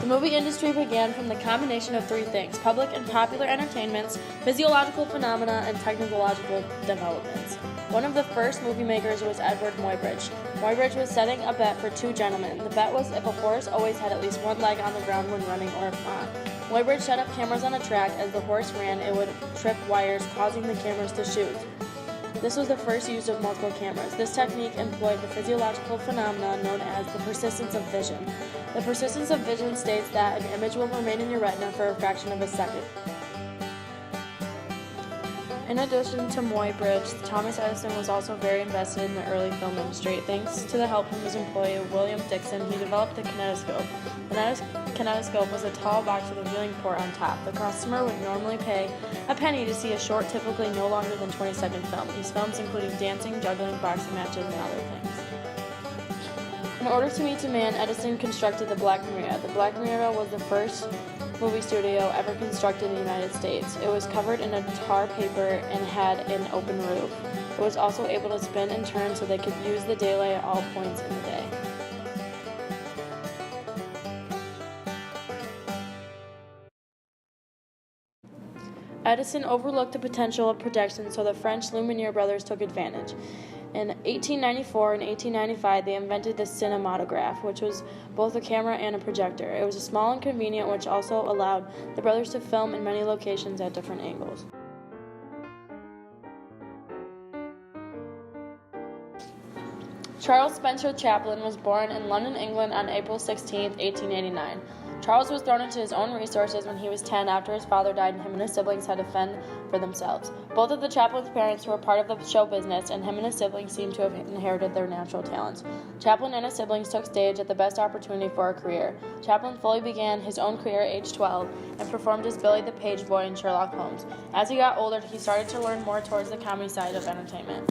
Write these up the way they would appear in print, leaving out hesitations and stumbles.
The movie industry began from the combination of three things: public and popular entertainments, physiological phenomena, and technological developments. One of the first movie makers was Edward Muybridge. Muybridge was setting a bet for two gentlemen. The bet was if a horse always had at least one leg on the ground when running or if not. Muybridge set up cameras on a track. As the horse ran, it would trip wires, causing the cameras to shoot. This was the first use of multiple cameras. This technique employed the physiological phenomenon known as the persistence of vision. The persistence of vision states that an image will remain in your retina for a fraction of a second. In addition to Muybridge, Thomas Edison was also very invested in the early film industry. Thanks to the help from his employee, William Dickson, he developed the kinetoscope. The kinetoscope was a tall box with a viewing port on top. The customer would normally pay a penny to see a short, typically no longer than 20-second film. These films including dancing, juggling, boxing matches, and other things. In order to meet demand, Edison constructed the Black Maria. The Black Maria was the first movie studio ever constructed in the United States. It was covered in a tar paper and had an open roof. It was also able to spin and turn so they could use the daylight at all points in the day. Edison overlooked the potential of projection, so the French Lumiere brothers took advantage. In 1894 and 1895, they invented the cinematograph, which was both a camera and a projector. It was small and convenient, which also allowed the brothers to film in many locations at different angles. Charles Spencer Chaplin was born in London, England on April 16, 1889. Charles was thrown into his own resources when he was 10 after his father died and him and his siblings had to fend for themselves. Both of the Chaplin's parents were part of the show business, and him and his siblings seem to have inherited their natural talents. Chaplin and his siblings took stage at the best opportunity for a career. Chaplin fully began his own career at age 12 and performed as Billy the Page Boy in Sherlock Holmes. As he got older, he started to learn more towards the comedy side of entertainment.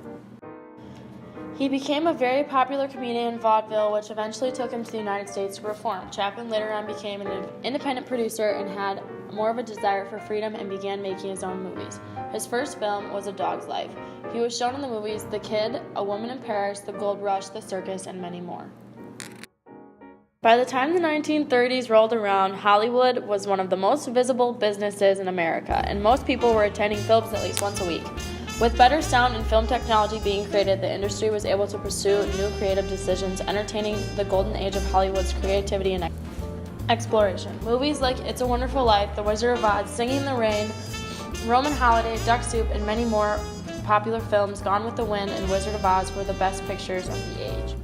He became a very popular comedian in vaudeville, which eventually took him to the United States to perform. Chaplin later on became an independent producer and had more of a desire for freedom and began making his own movies. His first film was A Dog's Life. He was shown in the movies The Kid, A Woman in Paris, The Gold Rush, The Circus, and many more. By the time the 1930s rolled around, Hollywood was one of the most visible businesses in America, and most people were attending films at least once a week. With better sound and film technology being created, the industry was able to pursue new creative decisions, entertaining the golden age of Hollywood's creativity and exploration. Movies like It's a Wonderful Life, The Wizard of Oz, Singing in the Rain, Roman Holiday, Duck Soup, and many more popular films, Gone with the Wind, and Wizard of Oz were the best pictures of the age.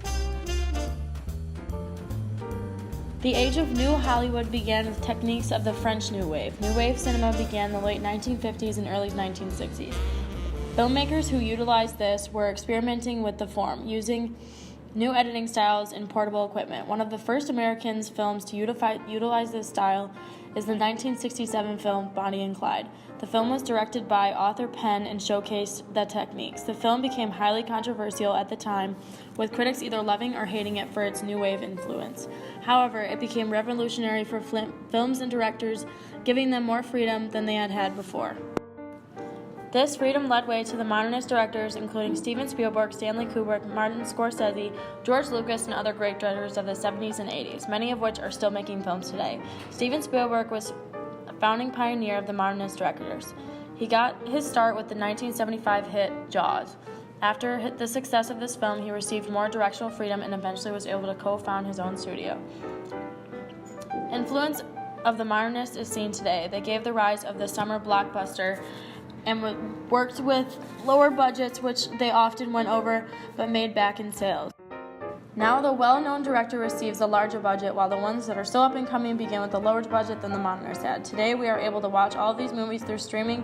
The age of New Hollywood began with techniques of the French New Wave. New Wave cinema began in the late 1950s and early 1960s. Filmmakers who utilized this were experimenting with the form, using new editing styles and portable equipment. One of the first American films to utilize this style is the 1967 film Bonnie and Clyde. The film was directed by Arthur Penn and showcased the techniques. The film became highly controversial at the time, with critics either loving or hating it for its new wave influence. However, it became revolutionary for films and directors, giving them more freedom than they had had before. This freedom led way to the modernist directors, including Steven Spielberg, Stanley Kubrick, Martin Scorsese, George Lucas, and other great directors of the 70s and 80s, many of which are still making films today. Steven Spielberg was a founding pioneer of the modernist directors. He got his start with the 1975 hit Jaws. After the success of this film, he received more directional freedom and eventually was able to co-found his own studio. Influence of the modernists is seen today. They gave the rise of the summer blockbuster and worked with lower budgets, which they often went over but made back in sales. Now the well-known director receives a larger budget, while the ones that are still up and coming begin with a lower budget than the modernists had. Today we are able to watch all of these movies through streaming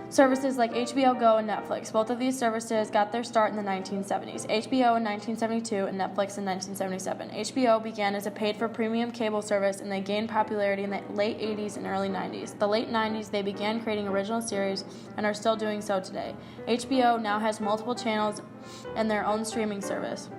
services like HBO Go and Netflix. Both of these services got their start in the 1970s. HBO in 1972 and Netflix in 1977. HBO began as a paid-for premium cable service, and they gained popularity in the late 80s and early 90s. The late 90s, they began creating original series and are still doing so today. HBO now has multiple channels and their own streaming service.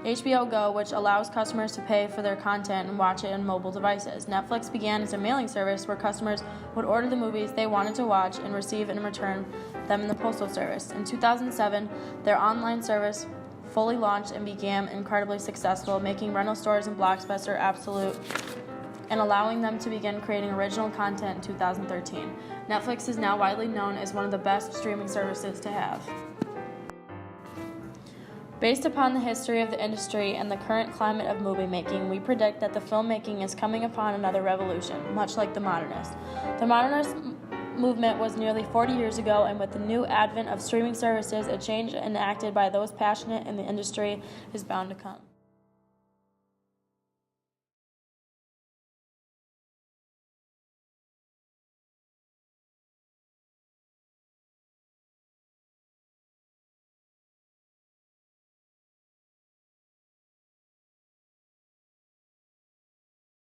HBO Go, which allows customers to pay for their content and watch it on mobile devices. Netflix began as a mailing service where customers would order the movies they wanted to watch and receive in return them in the postal service. In 2007, their online service fully launched and became incredibly successful, making rental stores and Blockbuster absolute and allowing them to begin creating original content in 2013. Netflix is now widely known as one of the best streaming services to have. Based upon the history of the industry and the current climate of movie making, we predict that the filmmaking is coming upon another revolution, much like the modernists. The modernist movement was nearly 40 years ago, and with the new advent of streaming services, a change enacted by those passionate in the industry is bound to come.